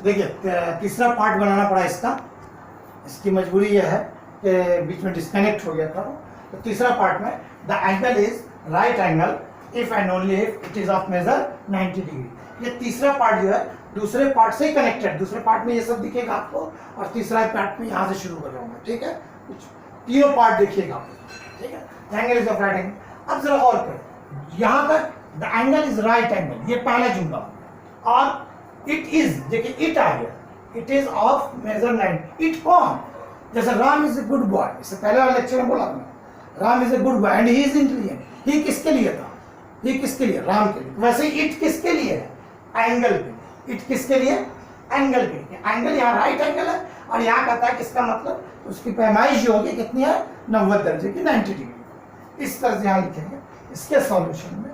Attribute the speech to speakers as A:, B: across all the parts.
A: देखिए तीसरा पार्ट बनाना पड़ा इसका, इसकी मजबूरी यह है कि बीच में डिस्कनेक्ट हो गया था। तो तीसरा पार्ट में the angle is right angle if and only if it is of measure 90 degree. ये तीसरा पार्ट जो है दूसरे पार्ट से ही कनेक्टेड, दूसरे पार्ट में ये सब दिखेगा आपको और तीसरा पार्ट में यहाँ से शुरू कर रहा हूँ मैं, ठीक है। कुछ तीनों पार्ट देखिएगा आपको, ठीक है। Angle is of right angle. अब जरा और करें, यहाँ तक the angle is right angle, ये पहला जुमला, और इट इज, देखिए इट आ गया, it is of measure 90। It कौन? जैसे Ram is a good boy, इससे पहले वाले लेक्चर में बोला था, Ram is a good boy and he is intelligent. He किसके लिए था? ये किसके लिए? राम के लिए। वैसे ही इट किसके लिए है? एंगल के लिए। इट किसके लिए? एंगल के लिए। एंगल यहाँ राइट एंगल है और यहाँ कहता है किसका मतलब उसकी पैमाइश जो होगी कितनी है? 90 दर्जे की, 90 डिग्री। इस तरह से यहाँ लिखेंगे। इसके सॉल्यूशन में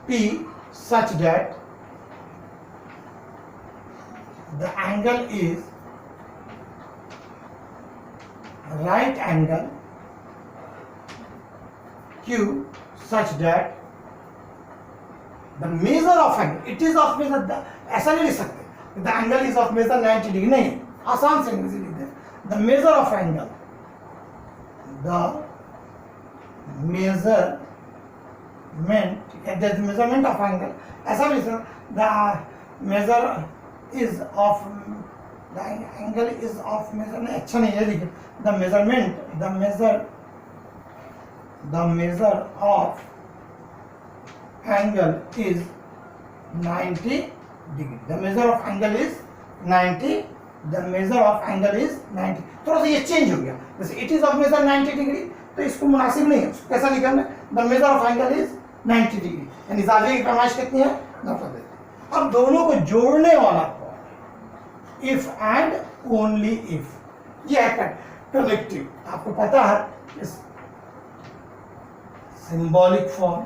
A: P such that the angle is right angle, Q such that the measure of angle, it is of measure, ऐसा नहीं लिख सकते the angle is of measure 90 degree, नहीं, आसान से इंग्लिश लिख दें, the measure of angle, the measurement, the measurement of angle, ऐसा भी लिख, the measure is of, the angle is of measure, नहीं अच्छा नहीं है लिखे, the measurement, the measure of angle is 90 degree, the measure of angle is 90, the measure of angle is 90। थोड़ा सा ये चेंज हो गया, जैसे it is of measure 90 degree तो इसको मुनासिब नहीं है, कैसा लिखा हमने? the measure of angle is 90 degree, यानी जाविया की पैमाइश कितनी है? 90 डिग्री। अब दोनों को जोड़ने वाला इफ एंड ओनली इफ, ये है कनेक्टिव। आपको पता है इस सिंबॉलिक फॉर्म,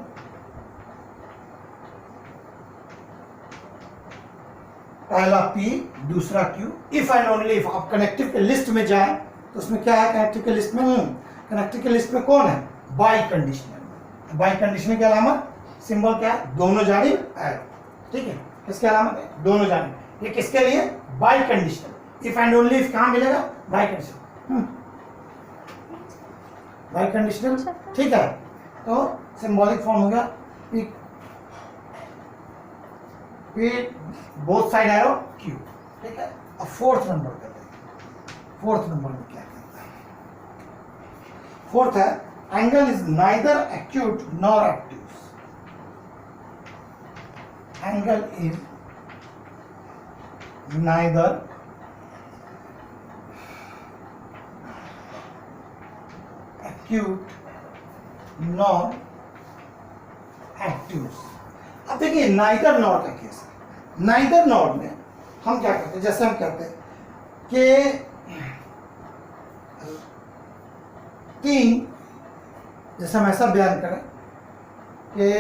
A: पहला P दूसरा Q, if and only if. आप कनेक्टिव के लिस्ट में जाए तो उसमें क्या है? कनेक्टिव के लिस्ट में, कनेक्टिव के लिस्ट में कौन है? By conditional. बाई कंडीशनल की अलामत सिंबल क्या है? दोनों जानिब है, ठीक है। इसकी अलामत है दोनों जानिब। ये किसके लिए? By conditional. If and only if कहाँ मिलेगा? बाई कंडीशनल, बाई कंडीशनल, ठीक है। तो सिंबॉलिक फॉर्म हो गया P both side arrow Q, ठीक है। अब फोर्थ नंबर करते हैं। फोर्थ नंबर में क्या करता है? फोर्थ है angle is neither acute nor active. Angle is neither acute nor active. अब देखिए नाइदर नॉर का केस है। नाइदर नॉर में हम क्या करते हैं? जैसे हम कहते हैं कि तीन, जैसे हम ऐसा बयान करें कि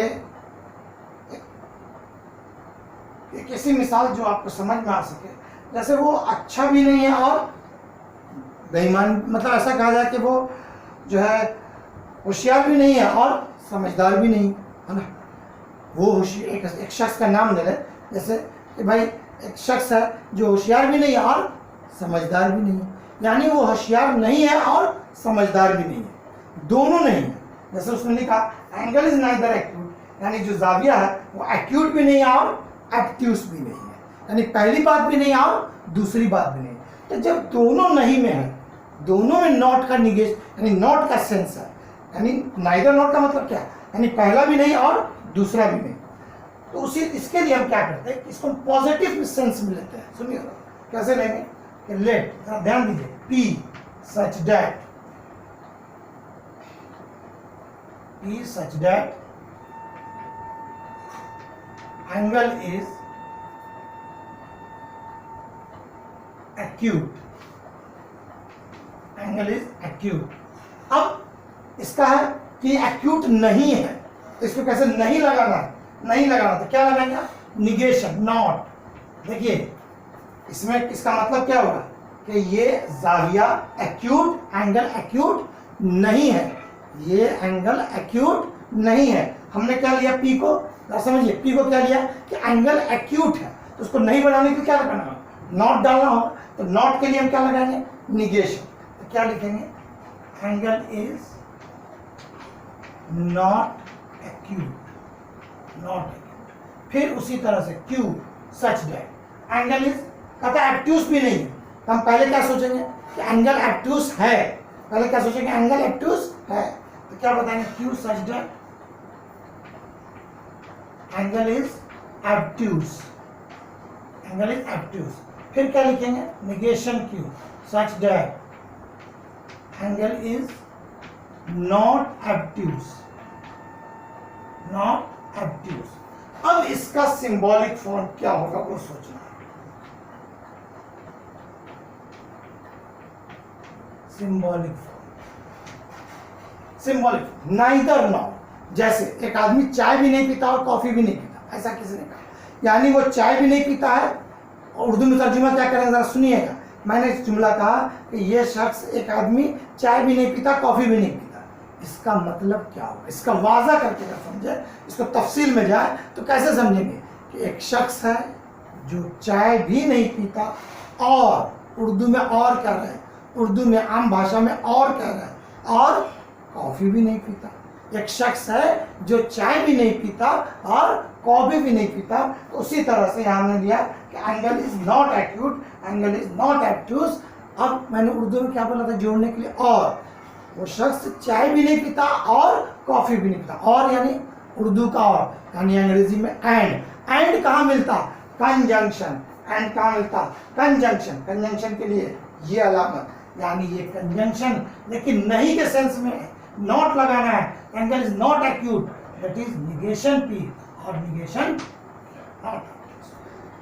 A: किसी मिसाल जो आपको समझ में आ सके, जैसे वो अच्छा भी नहीं है और बेईमान, मतलब ऐसा कहा जाए कि वो जो है होशियार भी नहीं है और समझदार भी नहीं है ना। वो होशियार, एक शख्स का नाम ले लें, जैसे कि भाई एक शख्स है जो होशियार भी नहीं है और समझदार भी नहीं है, यानी वो होशियार नहीं है और समझदार भी नहीं है, दोनों नहीं है। जैसे उसने लिखा एंगल इज नाइदर एक्यूट, यानी जो जाविया है वो एक्यूट भी नहीं है और एक्टिव्स भी नहीं है, यानी पहली बात भी नहीं है और दूसरी बात भी नहीं है। तो जब दोनों नहीं में है, दोनों में नॉट का निगेश, यानी नॉट का सेंस है, यानी नाइदर नॉट का मतलब क्या है? यानी पहला भी नहीं और दूसरा भी नहीं। तो उसी इसके लिए हम क्या करते हैं? इसको पॉजिटिव सेंस में लेते हैं। सुनिए कैसे लेंगे? लेट, ध्यान दीजिए, P such that, P such that angle is acute, angle is acute। अब इसका है कि एक्यूट नहीं है, तो इसको कैसे नहीं लगाना? नहीं लगाना तो क्या लगाएंगे? Negation, not. देखिए इसमें इसका मतलब क्या होगा कि ये जाविया एक्यूट, एंगल एक्यूट नहीं है, ये एंगल एक्यूट नहीं है। हमने क्या लिया P को, समझिए P को क्या लिया कि एंगल एक्यूट है, तो उसको नहीं बनाने के लिए क्या करना होगा, नॉट डालना होगा। तो नॉट के लिए हम क्या लगाएंगे, निगेशन। तो क्या लिखेंगे, angle is not acute, not acute. फिर उसी तरह से Q such that angle is, कहता है एक्ट्यूस भी नहीं है, तो हम पहले क्या सोचेंगे कि एंगल एक्ट्यूस है, पहले क्या सोचेंगे, एंगल एक्ट्यूस है। तो क्या बताएंगे, Q such that angle is acute, angle is acute. फिर क्या लिखेंगे, negation Q such that angle is not acute, not acute. अब इसका सिंबॉलिक फॉर्म क्या होगा वो सोचना है। Symbolic form, symbolic neither nor, जैसे एक आदमी चाय भी नहीं पीता और कॉफी भी नहीं पीता, ऐसा किसी ने कहा, यानी वो चाय भी नहीं पीता है। उर्दू में तर्जुमा क्या करेंगे जरा सुनिएगा। मैंने इस जुमला कहा कि ये शख्स, एक आदमी चाय भी नहीं पीता कॉफी भी नहीं पीता, इसका मतलब क्या होगा, इसका वाजा करके अगर समझे, इसको तफसील में जाए तो कैसे समझेंगे कि एक शख्स है जो चाय भी नहीं पीता और, उर्दू में और कह रहे हैं, उर्दू में आम भाषा में और कह रहे हैं, और कॉफी भी नहीं पीता। एक शख्स है जो चाय भी नहीं पीता और कॉफी भी नहीं पीता। तो उसी तरह से यहाँ हमने लिया कि angle is not acute, angle is not acute. अब मैंने उर्दू में क्या बोला था जोड़ने के लिए, और वो शख्स चाय भी नहीं पीता और कॉफी भी नहीं पीता, और यानी उर्दू का और, यानी अंग्रेजी में एंड। एंड कहाँ मिलता, कंजंक्शन। एंड कहाँ मिलता, कंजंक्शन। कंजंक्शन के लिए ये अलामत, यानी ये कंजंक्शन, लेकिन नहीं के सेंस में नॉट लगाना है। Angle is not acute, that is negation P, और निगेशन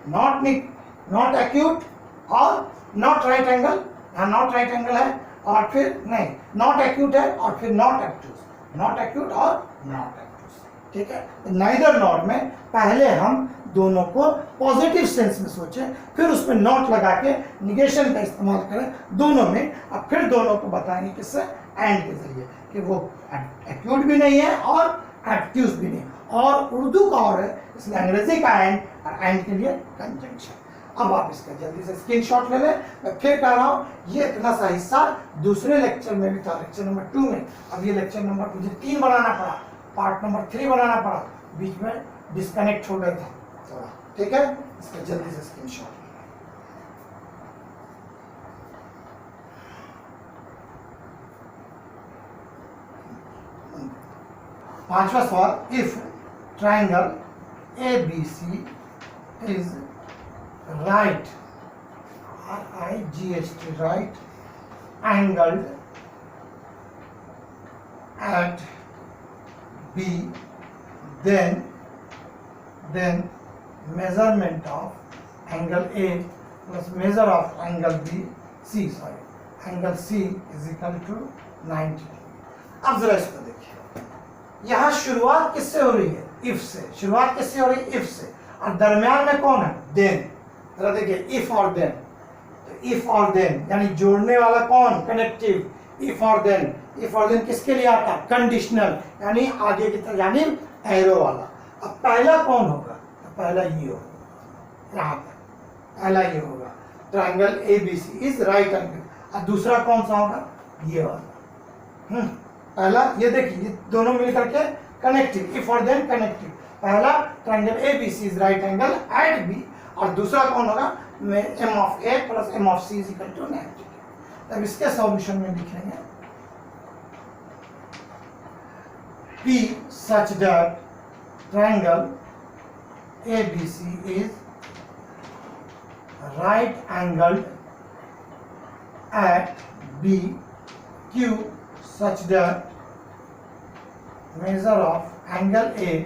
A: नॉट एक्यूट और not right angle, not right angle है, और फिर नहीं नॉट एक्यूट है, और फिर नॉट एक्ट्यूस, नॉट एक्यूट और नॉट एक्ट्यूस। ठीक है, नाइदर नॉट में पहले हम दोनों को पॉजिटिव सेंस में सोचें, फिर उसमें नॉट लगा के निगेशन का इस्तेमाल करें दोनों में। अब फिर दोनों को बताएंगे किससे, एंड के जरिए, कि वो एक्यूट भी नहीं है और एक्ट्यूस भी नहीं, और उर्दू का और है, इसलिए अंग्रेजी का एंड, और एंड के लिए कंजंक्शन। अब आप इसका जल्दी से स्क्रीनशॉट ले लें। मैं फिर कह रहा हूँ, ये इतना सा हिस्सा दूसरे लेक्चर में भी था, लेक्चर नंबर 2 में। अब ये लेक्चर नंबर मुझे 3 बनाना पड़ा, पार्ट नंबर 3 बनाना पड़ा, बीच में डिस्कनेक्ट हो गया था थोड़ा। ठीक है, इसका जल्दी से स्क्रीनशॉट। पांचवा सवाल, if triangle ABC is right, RIGHT, right angled at B, then measurement of angle A plus measure of angle angle C is equal to 90 degree। अब जरा इसको देखिए, यहाँ शुरुआत किससे हो रही है, इफ से। शुरुआत किससे हो रही है, इफ से, और दरमियान में कौन है, देन। जरा देखिए, इफ और देन, तो इफ और देन यानी जोड़ने वाला कौन, कनेक्टिव। इफ और देन, इफ और देन किसके लिए आता, कंडीशनल, यानी आगे की तरफ, यानी एरो वाला। अब पहला कौन होगा, तो पहला ये होगा, यहाँ पर पहला ये होगा, triangle ABC is right angle. और दूसरा कौन सा होगा, ये वाला। पहला ये देखिए, ये दोनों मिलकर के कनेक्टिव, इफ और देन कनेक्टिव। पहला triangle ABC is right angle at B, और दूसरा कौन होगा, M of A plus M of C is equal to 90। अब इसके सॉल्यूशन में लिखेंगे P such that triangle ABC is right angled at B, Q such that measure of angle A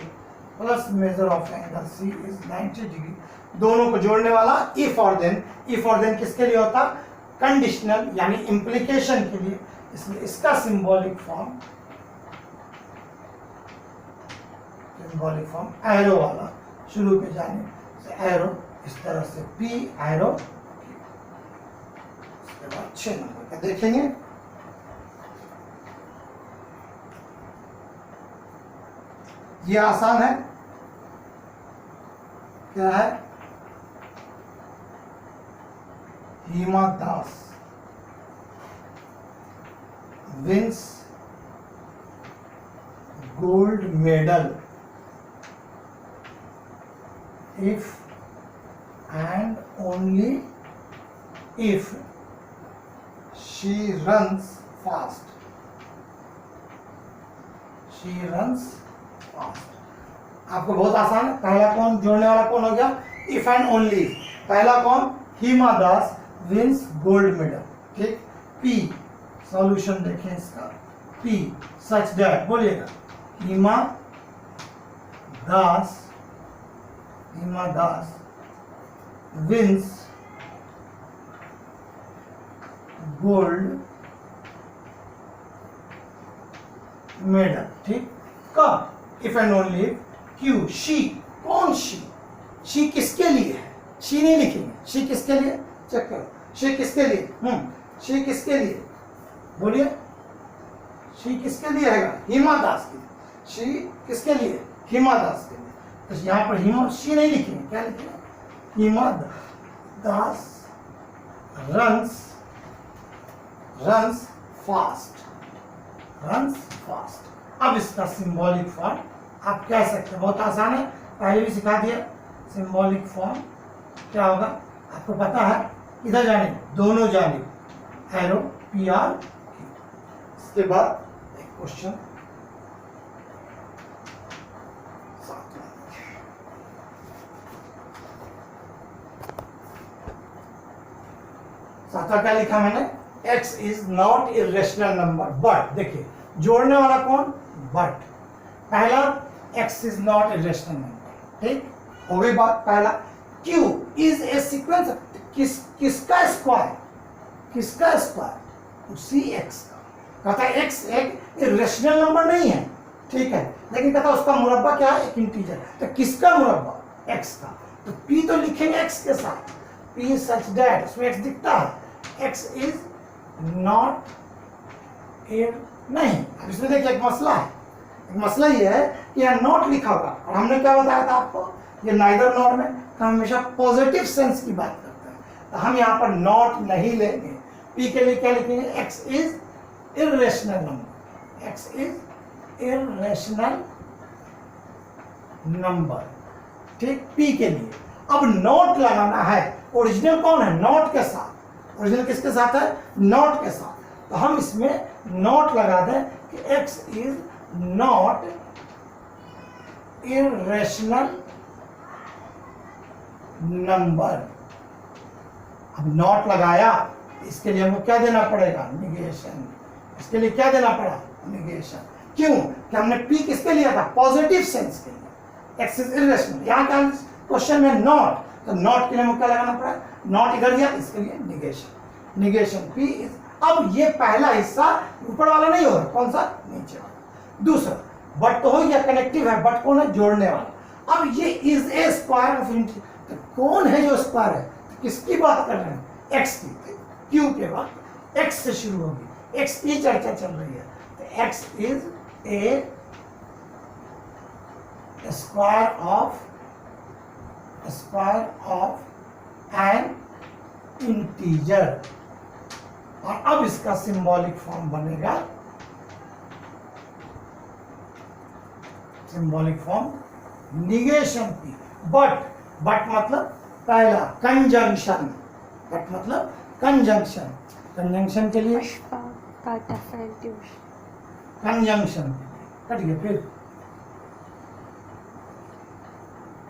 A: plus measure of angle C is 90 degree। दोनों को जोड़ने वाला if और then, if और then किसके लिए होता, कंडीशनल, यानी इंप्लीकेशन के लिए। इसलिए इसका सिंबॉलिक फॉर्म एरो वाला, शुरू पे जाने से एरो इस तरह से P एरो, इसके बाद 6 नंबर का देखेंगे। ये आसान है, क्या है? Hima Das wins gold medal if and only if she runs fast. She runs fast. आपको बहुत आसान है। पहला कौन जोड़ने वाला कौन हो गया? If and only. पहला कौन? Hima Das wins gold medal. ठीक। पी सॉल्यूशन देखें इसका। पी सच दैट, बोलिएगा। Hima Das wins gold medal. ठीक। कब? If and only Q she. कौन शी? शी किसके लिए है? शी नहीं लिखेंगे। शी किसके लिए? चेक करो। शी किसके लिए? शी किसके लिए? बोलिए। शी किसके लिए है? हिमा दास के लिए। शी किसके लिए? हिमा दास के लिए। तो यहाँ पर हिमा शी नहीं लिखेंगे, क्या लिखेंगे? Hima Das runs fast. अब इसका सिंबॉलिक फॉर्म आप कह सकते हैं, बहुत आसान है, पहले भी सिखा दिया। सिंबॉलिक फॉर्म क्या होगा आपको पता है? इधर जाने दोनों जानिब एरो PR। इसके बाद एक क्वेश्चन सातवां क्या लिखा मैंने? x is not irrational number but. देखिए जोड़ने वाला कौन? बट। पहला x is not irrational number. ठीक हो गई बात। पहला q इज ए सीक्वेंस। किसका स्क्वायर? किसका स्क्वायर? उसी x का। कहता है x एक इरेशनल नंबर नहीं है, ठीक है, लेकिन कहता है उसका मुरब्बा क्या है? एक इंटीजर। तो किसका मुरब्बा? x का। तो p तो लिखेंगे x के साथ। p सच दैट, उसमें x दिखता है। x इज नॉट नहीं। अब इसमें देखिए एक मसला है। एक मसला ये है कि यहाँ नॉट लिखा होगा और हमने क्या बताया था आपको? ये नाइदर नॉट में हम हमेशा पॉजिटिव सेंस की बात करते हैं, तो हम यहाँ पर नॉट नहीं लेंगे। p के लिए क्या लिखेंगे? x is irrational number. x is irrational number. ठीक, p के लिए। अब नॉट लगाना है। ओरिजिनल कौन है? नॉट के साथ। ओरिजिनल किसके साथ है? नॉट के साथ। तो हम इसमें नॉट लगा दें कि x is not irrational number. अब नॉट लगाया, इसके लिए हमको क्या देना पड़ेगा? निगेशन। इसके लिए क्या देना पड़ा? निगेशन। क्यों? कि हमने p किसके लिया था? पॉजिटिव सेंस के लिए। x is irrational. यहाँ का क्वेश्चन में नॉट, तो नॉट के लिए हमको क्या लगाना पड़ा? नॉट इधर दिया, इसके लिए निगेशन। Negation p is. अब ये पहला हिस्सा ऊपर वाला नहीं होगा, कौन सा? नीचे वाला। दूसरा बट तो हो गया, कनेक्टिव है। बट कौन है? जोड़ने वाला। अब ये is a square of integer. तो कौन है जो स्क्वायर है? तो किसकी बात कर रहे हैं? x की। q के बाद x से शुरू होगी, x की चर्चा चल रही है। तो x is a square of N integer. और अब इसका सिंबॉलिक फॉर्म बनेगा, symbolic form negation p। But मतलब पहला कंजंक्शन। बट मतलब कंजंक्शन। कंजंक्शन के लिए कंजंक्शन कट गया। फिर